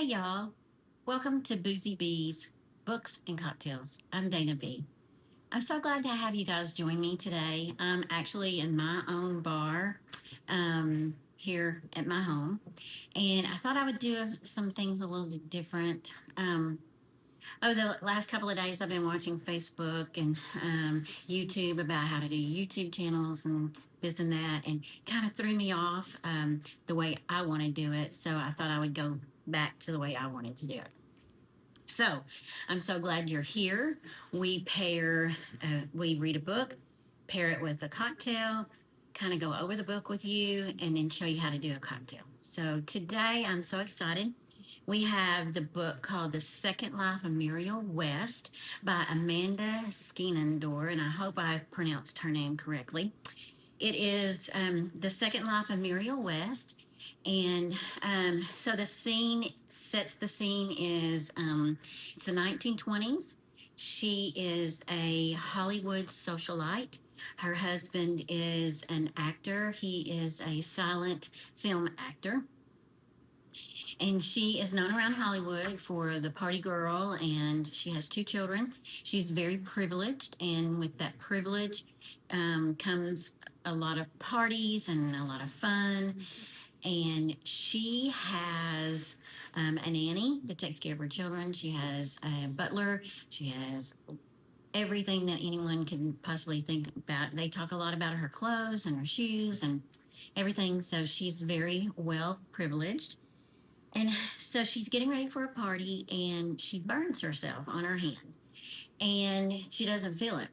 y'all. Welcome to Boozy Bees Books and Cocktails. I'm Dana B. I'm so glad to have you guys join me today. I'm actually in my own bar here at my home, and I thought I would do some things a little different. Over the last couple of days, I've been watching Facebook and YouTube about how to do YouTube channels and this and that, and kind of threw me off the way I want to do it. So I thought I would go back to the way I wanted to do it. So I'm so glad you're here. We read a book, pair it with a cocktail, kind of go over the book with you, and then show you how to do a cocktail. So today I'm so excited. We have the book called The Second Life of Mirielle West by Amanda Skenandore, and I hope I pronounced her name correctly. It is The Second Life of Mirielle West. And so the scene sets the scene is it's the 1920s. She is a Hollywood socialite. Her husband is an actor. He is a silent film actor. And she is known around Hollywood for the party girl, and she has two children. She's very privileged, and with that privilege comes a lot of parties and a lot of fun. And she has a nanny that takes care of her children. She has a butler. She has everything that anyone can possibly think about. They talk a lot about her clothes and her shoes and everything. So she's very well privileged. And so she's getting ready for a party and she burns herself on her hand and she doesn't feel it.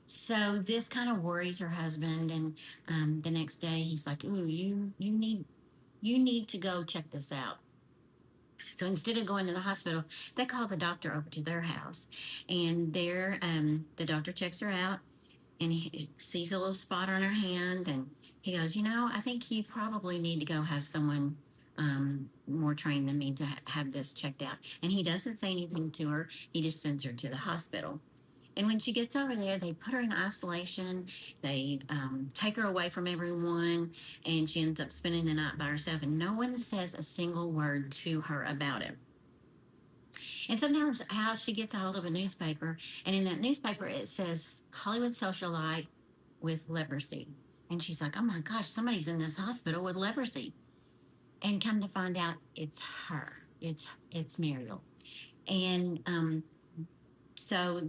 So this kind of worries her husband. And the next day he's like, "Ooh, you need to go check this out." So instead of going to the hospital, they call the doctor over to their house. And there, the doctor checks her out and he sees a little spot on her hand. And he goes, I think you probably need to go have someone more trained than me to have this checked out. And he doesn't say anything to her. He just sends her to the hospital. And when she gets over there, they put her in isolation. They take her away from everyone, and she ends up spending the night by herself. And no one says a single word to her about it. And sometimes how she gets a hold of a newspaper, and in that newspaper it says Hollywood socialite with leprosy. And she's like, "Oh my gosh, somebody's in this hospital with leprosy." And come to find out, it's her. It's Mirelle. And so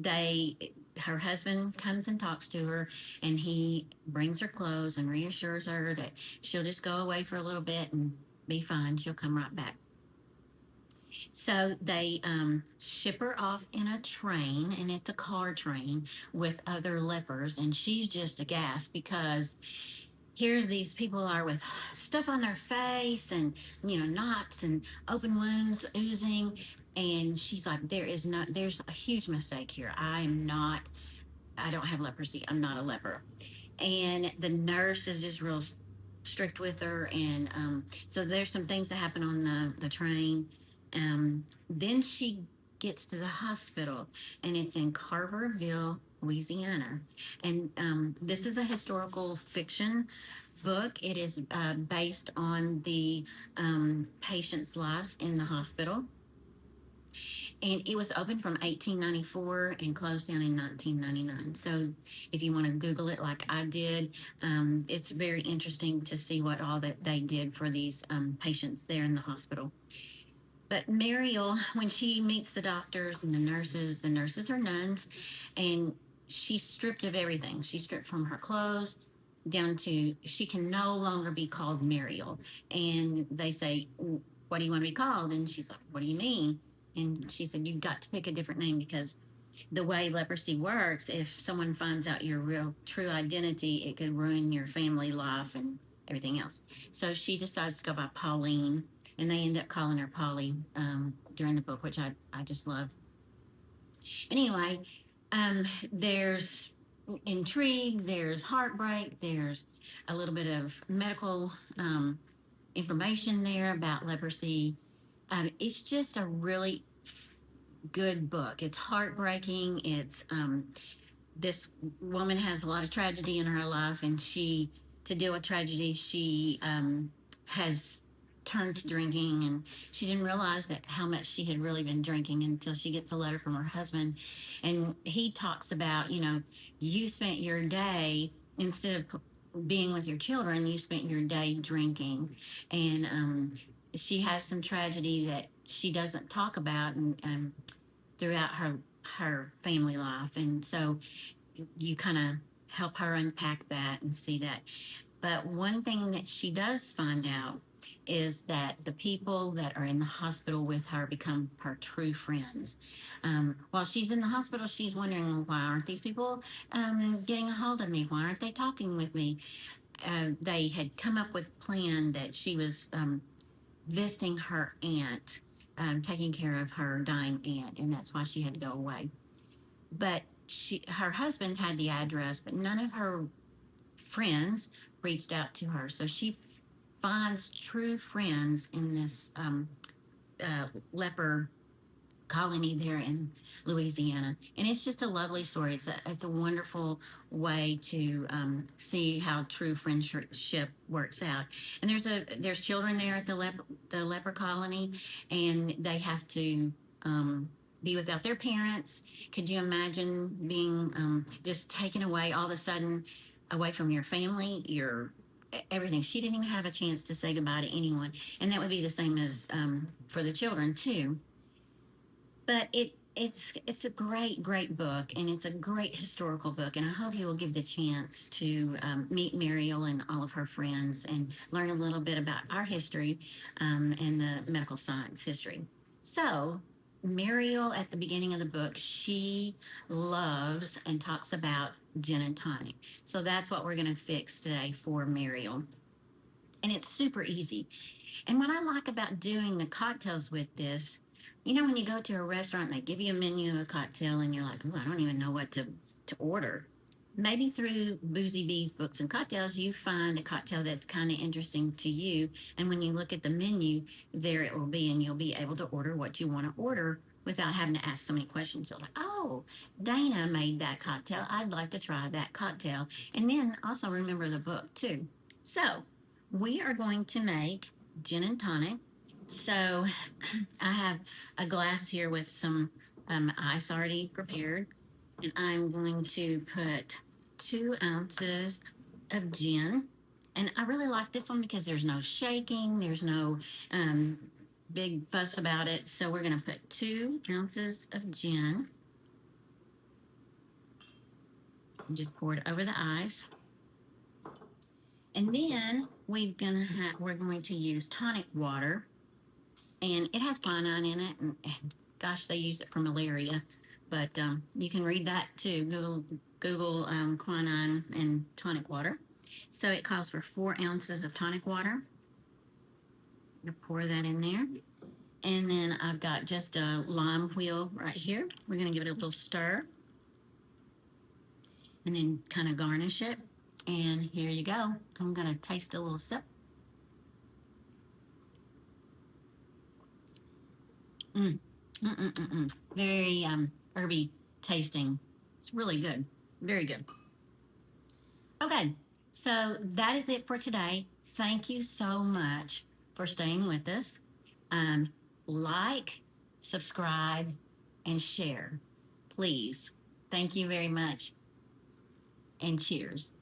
her husband comes and talks to her, and he brings her clothes and reassures her that she'll just go away for a little bit and be fine. She'll come right back. So they ship her off in a train, and it's a car train with other lepers, and she's just aghast because here these people are with stuff on their face and knots and open wounds oozing, and she's like, there's a huge mistake here. I don't have leprosy. I'm not a leper. And the nurse is just real strict with her, and so there's some things that happen on the train. Then she gets to the hospital, and it's in Carverville, Louisiana. And this is a historical fiction book. It is based on the patients' lives in the hospital. And it was open from 1894 and closed down in 1999. So if you want to Google it like I did, it's very interesting to see what all that they did for these patients there in the hospital. But Mirelle, when she meets the doctors and the nurses are nuns, and she's stripped of everything. She's stripped from her clothes down to she can no longer be called Mirelle. And they say, "What do you want to be called?" And she's like, "What do you mean?" And she said, "You've got to pick a different name because the way leprosy works, if someone finds out your real true identity, it could ruin your family life and everything else." So she decides to go by Pauline, and they end up calling her Polly during the book, which I just love. Anyway, there's intrigue, there's heartbreak, there's a little bit of medical information there about leprosy. It's just a really good book. It's heartbreaking. It's this woman has a lot of tragedy in her life, and to deal with tragedy, she has turned to drinking, and she didn't realize that how much she had really been drinking until she gets a letter from her husband, and he talks about, you spent your day, instead of being with your children, you spent your day drinking, and she has some tragedy that she doesn't talk about, and throughout her family life, and so you kind of help her unpack that and see that. But one thing that she does find out is that the people that are in the hospital with her become her true friends. While she's in the hospital, she's wondering, well, why aren't these people getting a hold of me? Why aren't they talking with me? They had come up with a plan that she was visiting her aunt, taking care of her dying aunt, and that's why she had to go away. But her husband had the address, but none of her friends reached out to her. So she finds true friends in this leper colony there in Louisiana, and it's just a lovely story. It's a wonderful way to see how true friendship works out. And there's children there at the leper colony, and they have to be without their parents. Could you imagine being just taken away all of a sudden, away from your family, your everything? She didn't even have a chance to say goodbye to anyone, and that would be the same as for the children too. But it's a great book, and it's a great historical book, and I hope you will give the chance to meet Mirielle and all of her friends and learn a little bit about our history and the medical science history. So Mirielle, at the beginning of the book, she loves and talks about gin and tonic. So that's what we're going to fix today for Mirielle. And it's super easy. And what I like about doing the cocktails with this, when you go to a restaurant and they give you a menu of a cocktail and you're like, oh, I don't even know what to order. Maybe through Boozy Bee's Books and Cocktails, you find a cocktail that's kind of interesting to you. And when you look at the menu, there it will be, and you'll be able to order what you want to order without having to ask so many questions. You're like, oh, Dana made that cocktail. I'd like to try that cocktail. And then also remember the book too. So we are going to make gin and tonic. So I have a glass here with some ice already prepared, and I'm going to put 2 ounces of gin. And I really like this one because there's no shaking, there's no big fuss about it. So we're going to put 2 ounces of gin and just pour it over the ice. And then we're going to use tonic water, and it has quinine in it, and gosh, they use it for malaria, but you can read that too. Google quinine and tonic water. So it calls for 4 ounces of tonic water. I'm gonna pour that in there, and then I've got just a lime wheel right here. We're gonna give it a little stir, and then kind of garnish it. And here you go. I'm gonna taste a little sip. Very herby tasting. It's really good. Very good. Okay, so that is it for today. Thank you so much for staying with us. Like, subscribe, and share, please. Thank you very much, and cheers.